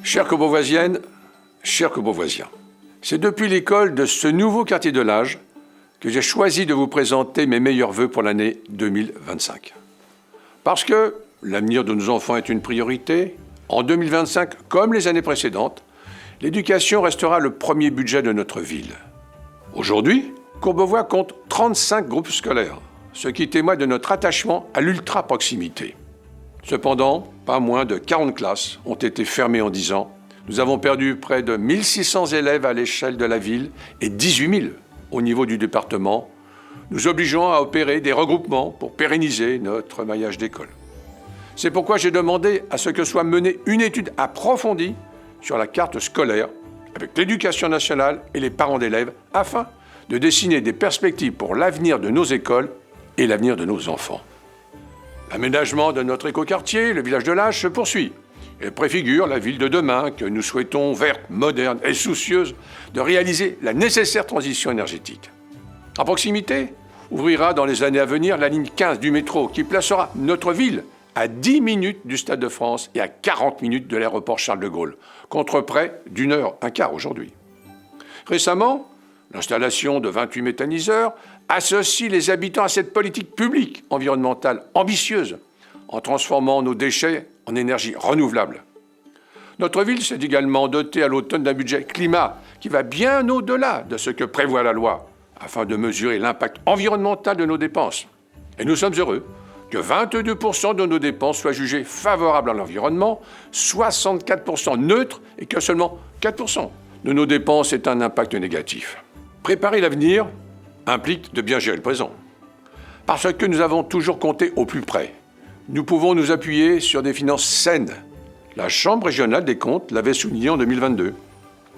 Chères Courbevoisiennes, chers Courbevoisiens, c'est depuis l'école de ce nouveau quartier de l'Age que j'ai choisi de vous présenter mes meilleurs vœux pour l'année 2025. Parce que l'avenir de nos enfants est une priorité, en 2025, comme les années précédentes, l'éducation restera le premier budget de notre ville. Aujourd'hui, Courbevoie compte 35 groupes scolaires, ce qui témoigne de notre attachement à l'ultra-proximité. Cependant, pas moins de 40 classes ont été fermées en 10 ans. Nous avons perdu près de 1600 élèves à l'échelle de la ville et 18 000 au niveau du département, nous obligeant à opérer des regroupements pour pérenniser notre maillage d'écoles. C'est pourquoi j'ai demandé à ce que soit menée une étude approfondie sur la carte scolaire avec l'éducation nationale et les parents d'élèves afin de dessiner des perspectives pour l'avenir de nos écoles et l'avenir de nos enfants. L'aménagement de notre écoquartier, le village de l'Age, se poursuit et préfigure la ville de demain que nous souhaitons verte, moderne et soucieuse de réaliser la nécessaire transition énergétique. À proximité, ouvrira dans les années à venir la ligne 15 du métro qui placera notre ville à 10 minutes du Stade de France et à 40 minutes de l'aéroport Charles de Gaulle, contre près d'une heure, un quart aujourd'hui. Récemment, l'installation de 28 méthaniseurs associe les habitants à cette politique publique environnementale ambitieuse en transformant nos déchets en énergie renouvelable. Notre ville s'est également dotée à l'automne d'un budget climat qui va bien au-delà de ce que prévoit la loi afin de mesurer l'impact environnemental de nos dépenses. Et nous sommes heureux que 22% de nos dépenses soient jugées favorables à l'environnement, 64% neutres et que seulement 4% de nos dépenses aient un impact négatif. Préparer l'avenir implique de bien gérer le présent. Parce que nous avons toujours compté au plus près. Nous pouvons nous appuyer sur des finances saines. La Chambre régionale des comptes l'avait souligné en 2022.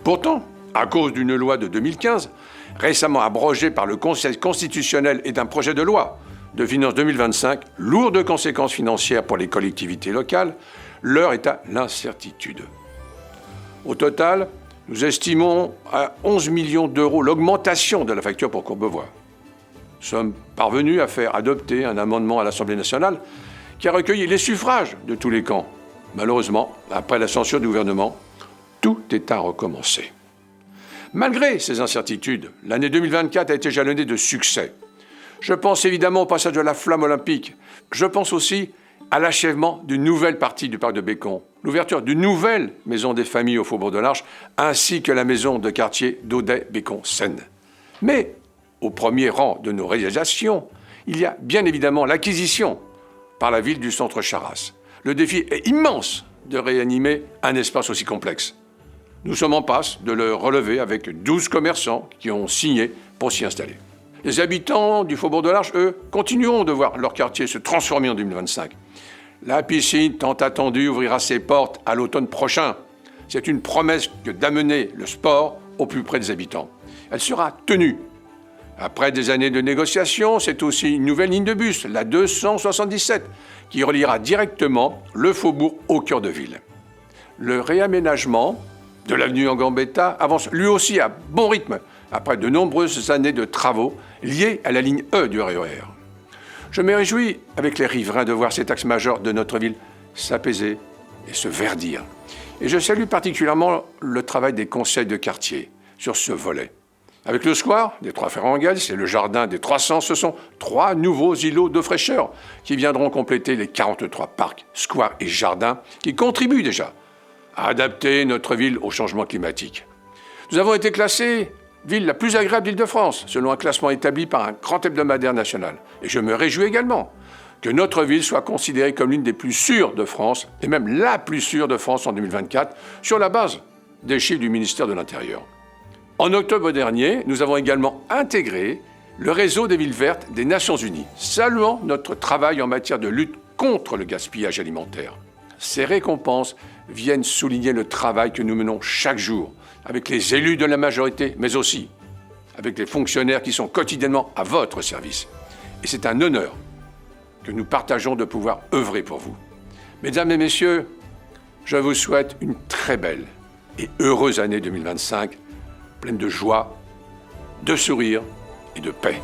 Pourtant, à cause d'une loi de 2015, récemment abrogée par le Conseil constitutionnel et d'un projet de loi de finances 2025, lourd de conséquences financières pour les collectivités locales, l'heure est à l'incertitude. Au total, nous estimons à 11 millions d'euros l'augmentation de la facture pour Courbevoie. Nous sommes parvenus à faire adopter un amendement à l'Assemblée nationale qui a recueilli les suffrages de tous les camps. Malheureusement, après la censure du gouvernement, tout est à recommencer. Malgré ces incertitudes, l'année 2024 a été jalonnée de succès. Je pense évidemment au passage de la flamme olympique. Je pense aussi à l'achèvement d'une nouvelle partie du parc de Bécon, l'ouverture d'une nouvelle maison des familles au Faubourg de l'Arche, ainsi que la maison de quartier d'Audet-Bécon-Seine. Mais, au premier rang de nos réalisations, il y a bien évidemment l'acquisition par la ville du centre Charras. Le défi est immense de réanimer un espace aussi complexe. Nous sommes en passe de le relever avec 12 commerçants qui ont signé pour s'y installer. Les habitants du Faubourg de l'Arche, eux, continueront de voir leur quartier se transformer en 2025. La piscine tant attendue ouvrira ses portes à l'automne prochain. C'est une promesse que d'amener le sport au plus près des habitants. Elle sera tenue. Après des années de négociations, c'est aussi une nouvelle ligne de bus, la 277, qui reliera directement le Faubourg au cœur de ville. Le réaménagement de l'avenue Gambetta avance lui aussi à bon rythme, après de nombreuses années de travaux liés à la ligne E du RER. Je me réjouis avec les riverains de voir cet axe majeur de notre ville s'apaiser et se verdir. Et je salue particulièrement le travail des conseils de quartier sur ce volet. Avec le square des Trois Frères Engels et le jardin des 300, ce sont 3 nouveaux îlots de fraîcheur qui viendront compléter les 43 parcs, squares et jardins qui contribuent déjà à adapter notre ville au changement climatique. Nous avons été classés ville la plus agréable d'Île-de-France, selon un classement établi par un grand hebdomadaire national. Et je me réjouis également que notre ville soit considérée comme l'une des plus sûres de France, et même la plus sûre de France en 2024, sur la base des chiffres du ministère de l'Intérieur. En octobre dernier, nous avons également intégré le réseau des villes vertes des Nations Unies, saluant notre travail en matière de lutte contre le gaspillage alimentaire. Ces récompenses viennent souligner le travail que nous menons chaque jour, avec les élus de la majorité, mais aussi avec les fonctionnaires qui sont quotidiennement à votre service. Et c'est un honneur que nous partageons de pouvoir œuvrer pour vous. Mesdames et messieurs, je vous souhaite une très belle et heureuse année 2025, pleine de joie, de sourires et de paix.